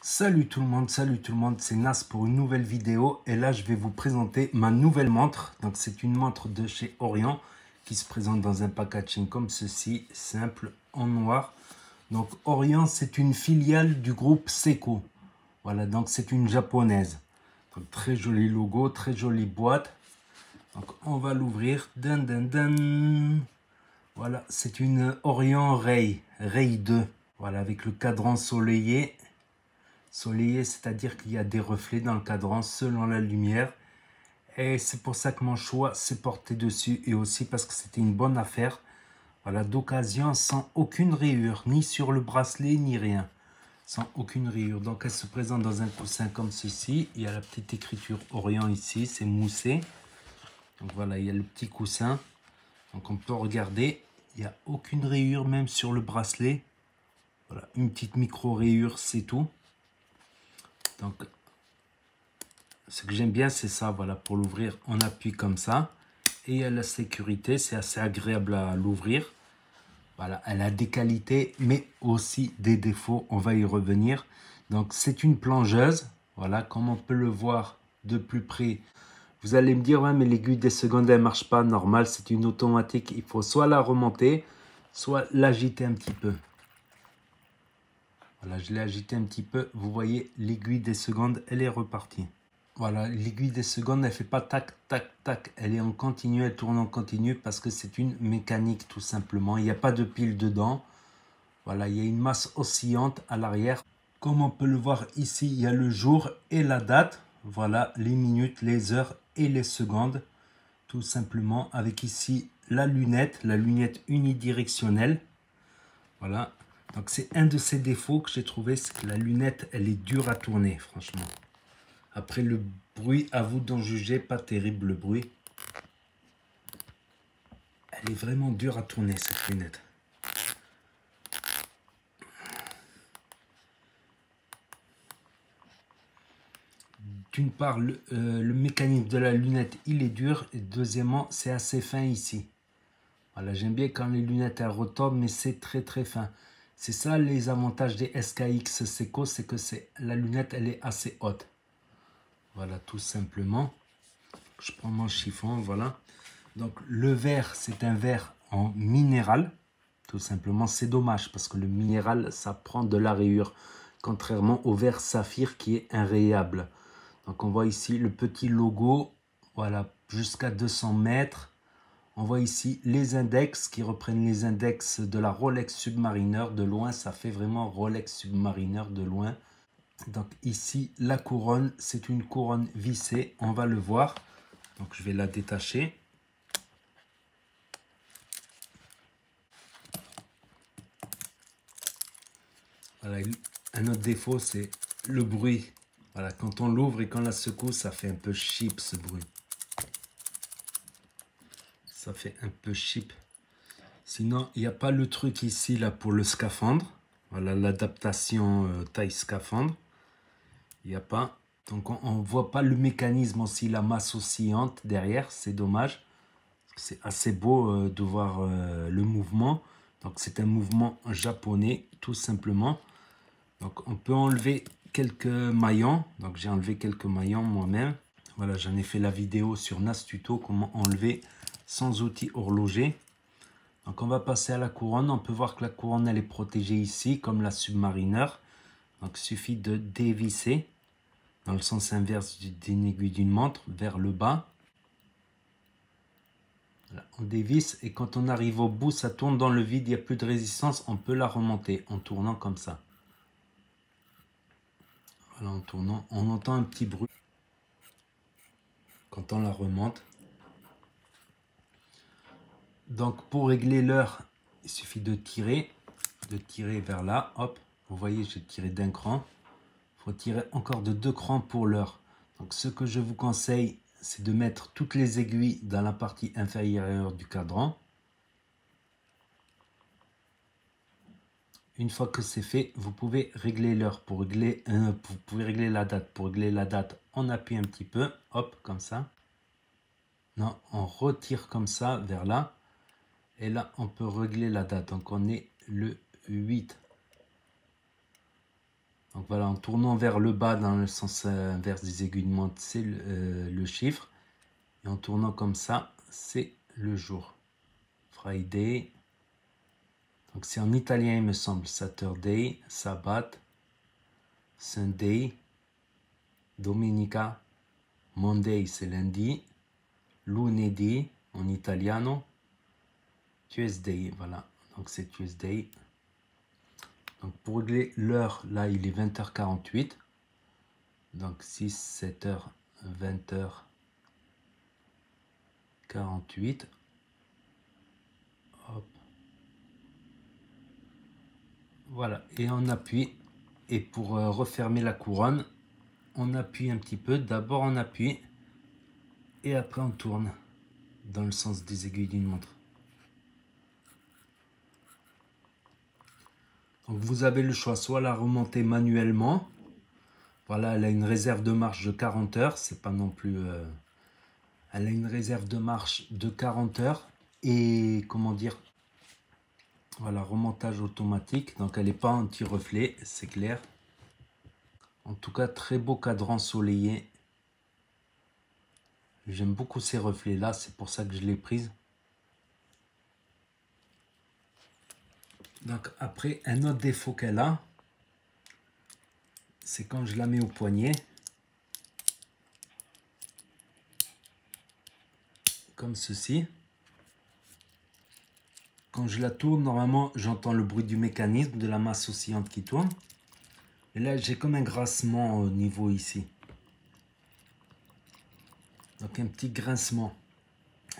Salut tout le monde, c'est Nas pour une nouvelle vidéo et là je vais vous présenter ma nouvelle montre. Donc c'est une montre de chez Orient qui se présente dans un packaging comme ceci, simple, en noir. Donc Orient c'est une filiale du groupe Seiko. Voilà, donc c'est une japonaise. Donc, très joli logo, très jolie boîte. Donc on va l'ouvrir. Voilà, c'est une Orient Ray 2. Voilà, avec le cadran soleillé. Soleillé, c'est-à-dire qu'il y a des reflets dans le cadran selon la lumière. Et c'est pour ça que mon choix s'est porté dessus et aussi parce que c'était une bonne affaire. Voilà, d'occasion, sans aucune rayure, ni sur le bracelet, ni rien. Sans aucune rayure. Donc elle se présente dans un coussin comme ceci. Il y a la petite écriture Orient ici, c'est moussé. Donc voilà, il y a le petit coussin. Donc on peut regarder, il n'y a aucune rayure même sur le bracelet. Voilà, une petite micro-rayure, c'est tout. Donc, ce que j'aime bien, c'est ça. Voilà, pour l'ouvrir, on appuie comme ça. Et il y a la sécurité, c'est assez agréable à l'ouvrir. Voilà, elle a des qualités, mais aussi des défauts. On va y revenir. Donc, c'est une plongeuse. Voilà, comme on peut le voir de plus près. Vous allez me dire, ouais, mais l'aiguille des secondes, elle ne marche pas. Normal, c'est une automatique. Il faut soit la remonter, soit l'agiter un petit peu. Voilà, je l'ai agité un petit peu. Vous voyez, l'aiguille des secondes, elle est repartie. Voilà, l'aiguille des secondes, elle ne fait pas tac, tac, tac. Elle est en continu, elle tourne en continu parce que c'est une mécanique tout simplement. Il n'y a pas de pile dedans. Voilà, il y a une masse oscillante à l'arrière. Comme on peut le voir ici, il y a le jour et la date. Voilà, les minutes, les heures et les secondes. Tout simplement, avec ici la lunette unidirectionnelle. Voilà. Donc c'est un de ces défauts que j'ai trouvé, c'est que la lunette, elle est dure à tourner, franchement. Après le bruit, à vous d'en juger, pas terrible le bruit. Elle est vraiment dure à tourner cette lunette. D'une part, le mécanisme de la lunette, il est dur. Et deuxièmement, c'est assez fin ici. Voilà, j'aime bien quand les lunettes elles retombent, mais c'est très très fin. C'est ça les avantages des SKX Seiko, c'est que la lunette, elle est assez haute. Voilà, tout simplement. Je prends mon chiffon, voilà. Donc le verre, c'est un verre en minéral. Tout simplement, c'est dommage parce que le minéral, ça prend de la rayure. Contrairement au verre saphir qui est inrayable. Donc on voit ici le petit logo. Voilà, jusqu'à 200 mètres. On voit ici les index qui reprennent les index de la Rolex Submariner. De loin, ça fait vraiment Rolex Submariner de loin. Donc ici, la couronne, c'est une couronne vissée. On va le voir. Donc je vais la détacher. Voilà, un autre défaut, c'est le bruit. Voilà, quand on l'ouvre et qu'on la secoue, ça fait un peu cheap ce bruit. Ça fait un peu cheap. Sinon, il n'y a pas le truc ici là pour le scaphandre. Voilà, l'adaptation taille scaphandre. Il n'y a pas. Donc on ne voit pas le mécanisme aussi, la masse oscillante derrière. C'est dommage. C'est assez beau de voir le mouvement. Donc c'est un mouvement japonais, tout simplement. Donc on peut enlever quelques maillons. Donc j'ai enlevé quelques maillons moi-même. Voilà, j'en ai fait la vidéo sur Nas Tuto, comment enlever sans outil horloger. Donc on va passer à la couronne. On peut voir que la couronne elle est protégée ici, comme la Submariner. Donc il suffit de dévisser dans le sens inverse d'une aiguille d'une montre vers le bas. Voilà, on dévisse et quand on arrive au bout, ça tourne dans le vide, il n'y a plus de résistance. On peut la remonter en tournant comme ça. Voilà, en tournant, on entend un petit bruit quand on la remonte. Donc pour régler l'heure, il suffit de tirer vers là, hop, vous voyez j'ai tiré d'un cran, il faut tirer encore de 2 crans pour l'heure. Donc ce que je vous conseille, c'est de mettre toutes les aiguilles dans la partie inférieure du cadran. Une fois que c'est fait, vous pouvez régler l'heure, vous pouvez régler la date. Pour régler la date, on appuie un petit peu, hop, comme ça. Non, on retire comme ça vers là. Et là, on peut régler la date. Donc, on est le 8. Donc voilà, en tournant vers le bas dans le sens inverse des aiguilles de montre, c'est le chiffre. Et en tournant comme ça, c'est le jour. Friday. Donc c'est en italien, il me semble. Saturday, Sabbath, Sunday, Domenica, Monday, c'est lundi, lunedì en italiano, Tuesday, voilà. Donc c'est Tuesday. Donc pour régler l'heure, là il est 20h48. Donc 6, 7h, 20h48. Hop. Voilà, et on appuie. Et pour refermer la couronne, on appuie un petit peu. D'abord on appuie et après on tourne dans le sens des aiguilles d'une montre. Donc vous avez le choix, soit la remonter manuellement. Voilà, elle a une réserve de marche de 40 heures, c'est pas non plus... elle a une réserve de marche de 40 heures et comment dire, voilà, remontage automatique, donc elle n'est pas anti-reflet, c'est clair. En tout cas, très beau cadran ensoleillé. J'aime beaucoup ces reflets là, c'est pour ça que je l'ai prise. Donc après, un autre défaut qu'elle a, c'est quand je la mets au poignet, comme ceci. Quand je la tourne, normalement, j'entends le bruit du mécanisme, de la masse oscillante qui tourne. Et là, j'ai comme un grincement au niveau ici. Donc un petit grincement.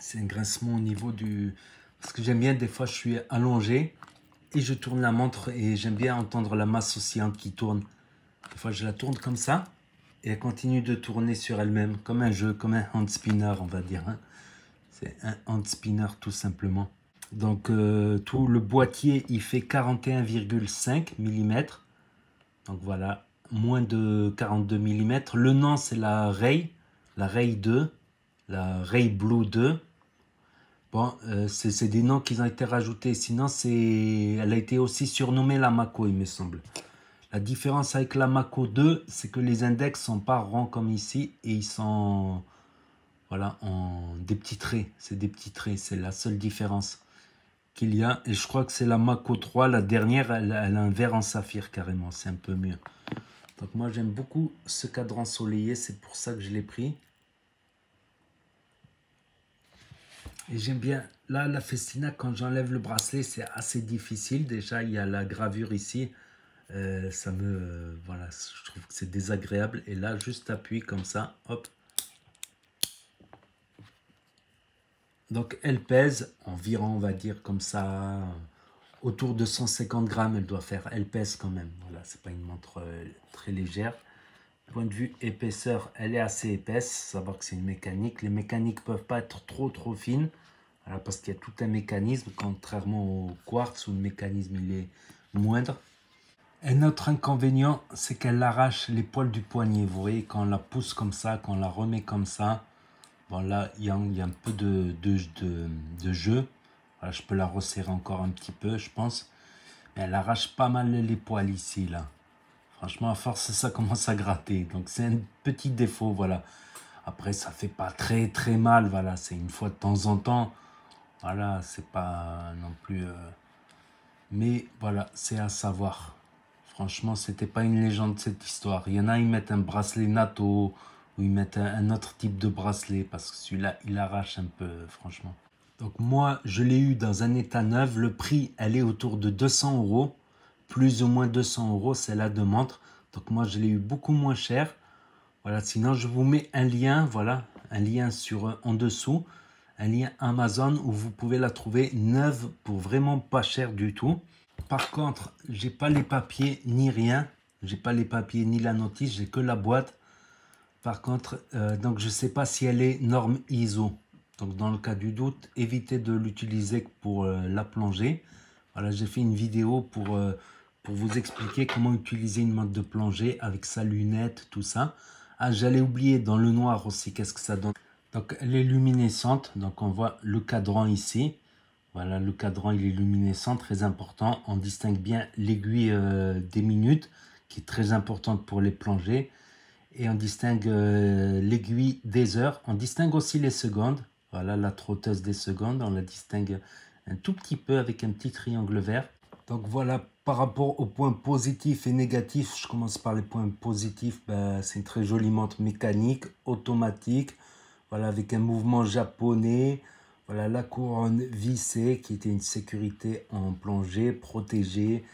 C'est un grincement au niveau du... Parce que j'aime bien, des fois, je suis allongé et je tourne la montre et j'aime bien entendre la masse oscillante qui tourne. Des fois, je la tourne comme ça et elle continue de tourner sur elle-même, comme un jeu, comme un hand spinner, on va dire. Hein. C'est un hand spinner, tout simplement. Donc, tout le boîtier, il fait 41,5 mm. Donc, voilà, moins de 42 mm. Le nom, c'est la Ray 2, la Ray Blue 2. Bon, c'est des noms qui ont été rajoutés. Sinon, elle a été aussi surnommée la Mako, il me semble. La différence avec la Mako 2, c'est que les index sont pas ronds comme ici et ils sont, voilà, en des petits traits. C'est des petits traits, c'est la seule différence qu'il y a. Et je crois que c'est la Mako 3, la dernière, elle a un vert en saphir carrément, c'est un peu mieux. Donc moi j'aime beaucoup ce cadran ensoleillé, c'est pour ça que je l'ai pris. Et j'aime bien, là la Festina, quand j'enlève le bracelet, c'est assez difficile. Déjà il y a la gravure ici, ça me, voilà, je trouve que c'est désagréable. Et là juste appuie comme ça, hop. Donc elle pèse environ, on va dire comme ça, autour de 150 grammes elle doit faire. Elle pèse quand même, voilà, c'est pas une montre très légère. Point de vue épaisseur, elle est assez épaisse, savoir que c'est une mécanique. Les mécaniques peuvent pas être trop fines, voilà, parce qu'il y a tout un mécanisme, contrairement au quartz où le mécanisme il est moindre. Un autre inconvénient, c'est qu'elle arrache les poils du poignet. Vous voyez, quand on la pousse comme ça, quand on la remet comme ça, bon là, il y a un peu de jeu. Voilà, je peux la resserrer encore un petit peu, je pense. Mais elle arrache pas mal les poils ici, là. Franchement, à force, ça commence à gratter. Donc, c'est un petit défaut, voilà. Après, ça fait pas très mal, voilà. C'est une fois de temps en temps. Voilà, c'est pas non plus... Mais voilà, c'est à savoir. Franchement, c'était pas une légende, cette histoire. Il y en a, ils mettent un bracelet NATO ou ils mettent un autre type de bracelet parce que celui-là, il arrache un peu, franchement. Donc moi, je l'ai eu dans un état neuf. Le prix, elle est autour de 200 €. Plus ou moins 200 €, c'est la de montre. Donc moi, je l'ai eu beaucoup moins cher. Voilà, sinon, je vous mets un lien, voilà, un lien en dessous. Un lien Amazon où vous pouvez la trouver neuve pour vraiment pas cher du tout. Par contre, j'ai pas les papiers ni rien. J'ai pas les papiers ni la notice, j'ai que la boîte. Par contre, donc je sais pas si elle est norme ISO. Donc dans le cas du doute, évitez de l'utiliser pour la plongée. Voilà, j'ai fait une vidéo pour vous expliquer comment utiliser une montre de plongée avec sa lunette, tout ça. Ah, j'allais oublier dans le noir aussi, qu'est-ce que ça donne. Donc elle est luminescente, donc on voit le cadran ici. Voilà, le cadran il est luminescent, très important. On distingue bien l'aiguille des minutes qui est très importante pour les plongées. Et on distingue l'aiguille des heures. On distingue aussi les secondes. Voilà, la trotteuse des secondes, on la distingue un tout petit peu avec un petit triangle vert. Donc voilà, par rapport aux points positifs et négatifs, je commence par les points positifs. C'est une très jolie montre mécanique, automatique, voilà, avec un mouvement japonais. Voilà, la couronne vissée qui était une sécurité en plongée, protégée.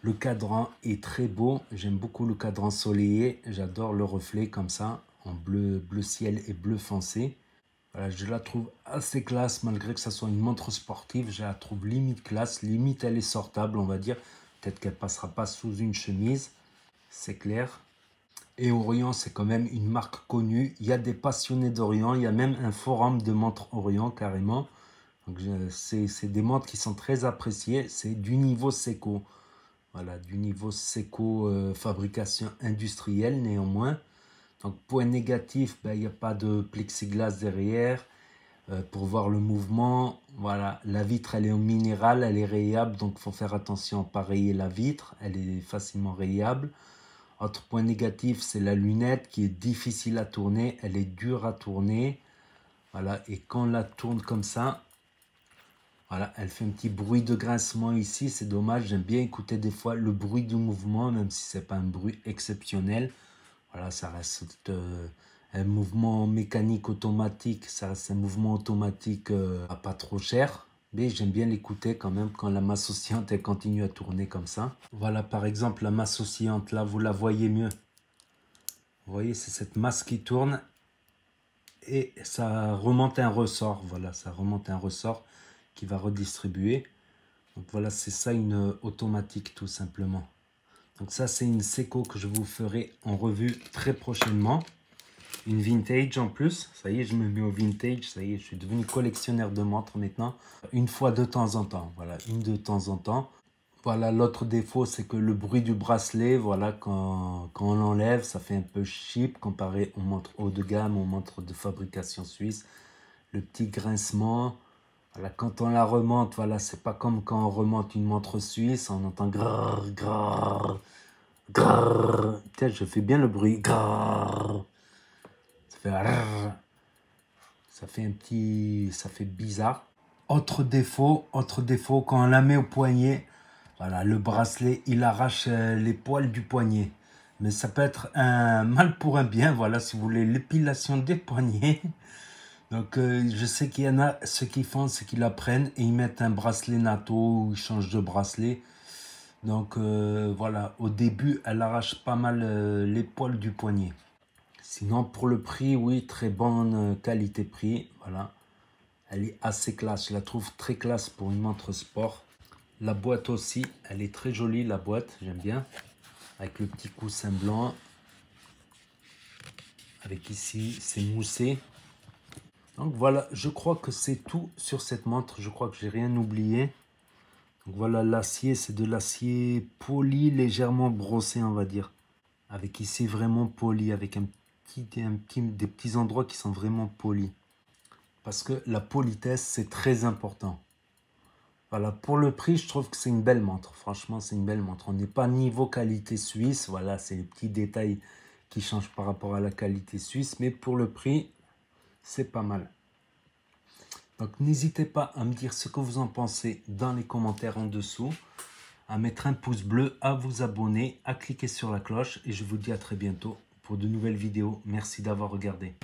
Le cadran est très beau, j'aime beaucoup le cadran soleillé, j'adore le reflet comme ça, en bleu ciel et bleu foncé. Voilà, je la trouve assez classe, malgré que ça soit une montre sportive, je la trouve limite classe, limite elle est sortable, on va dire. Peut-être qu'elle passera pas sous une chemise, c'est clair. Et Orion, c'est quand même une marque connue, il y a des passionnés d'Orion, il y a même un forum de montres Orion carrément. Donc c'est des montres qui sont très appréciées, c'est du niveau Seiko. Voilà, du niveau Seiko, fabrication industrielle néanmoins. Donc, point négatif, il n'y a pas de plexiglas derrière pour voir le mouvement. Voilà, la vitre, elle est en minéral, elle est rayable, donc il faut faire attention à ne pas rayer la vitre. Elle est facilement rayable. Autre point négatif, c'est la lunette qui est difficile à tourner. Elle est dure à tourner. Voilà, et quand on la tourne comme ça, voilà, elle fait un petit bruit de grincement ici. C'est dommage, j'aime bien écouter des fois le bruit du mouvement, même si ce n'est pas un bruit exceptionnel. Voilà, ça reste un mouvement mécanique automatique, ça reste un mouvement automatique pas trop cher. Mais j'aime bien l'écouter quand même quand la masse oscillante elle continue à tourner comme ça. Voilà, par exemple, la masse oscillante, là, vous la voyez mieux. Vous voyez, c'est cette masse qui tourne et ça remonte un ressort. Voilà, ça remonte un ressort qui va redistribuer. Donc voilà, c'est ça une automatique tout simplement. Donc ça, c'est une Seiko que je vous ferai en revue très prochainement. Une vintage en plus. Ça y est, je me mets au vintage. Ça y est, je suis devenu collectionneur de montres maintenant. Une fois de temps en temps. Voilà, une de temps en temps. Voilà, l'autre défaut, c'est que le bruit du bracelet, voilà, quand on l'enlève, ça fait un peu cheap comparé aux montres haut de gamme, aux montres de fabrication suisse. Le petit grincement. Voilà, quand on la remonte, voilà, c'est pas comme quand on remonte une montre suisse, on entend grrr, grrr, grrr. Tiens, je fais bien le bruit. Grrr. Ça fait grrr. Ça fait bizarre. Autre défaut, quand on la met au poignet, voilà, le bracelet, il arrache les poils du poignet. Mais ça peut être un mal pour un bien, voilà, si vous voulez l'épilation des poignets. Donc, je sais qu'il y en a, ceux qui font, c'est qu'ils la prennent et ils mettent un bracelet NATO ou ils changent de bracelet. Donc, voilà, au début, elle arrache pas mal les poils du poignet. Sinon, pour le prix, oui, très bonne qualité-prix, voilà. Elle est assez classe, je la trouve très classe pour une montre sport. La boîte aussi, elle est très jolie, la boîte, j'aime bien. Avec le petit coussin blanc. Avec ici, c'est moussé. Donc voilà, je crois que c'est tout sur cette montre. Je crois que j'ai rien oublié. Donc voilà, l'acier, c'est de l'acier poli, légèrement brossé, on va dire. Avec ici vraiment poli, avec des petits endroits qui sont vraiment polis. Parce que la politesse, c'est très important. Voilà, pour le prix, je trouve que c'est une belle montre. Franchement, c'est une belle montre. On n'est pas niveau qualité suisse. Voilà, c'est les petits détails qui changent par rapport à la qualité suisse. Mais pour le prix, c'est pas mal. Donc, n'hésitez pas à me dire ce que vous en pensez dans les commentaires en dessous. À mettre un pouce bleu, à vous abonner, à cliquer sur la cloche. Et je vous dis à très bientôt pour de nouvelles vidéos. Merci d'avoir regardé.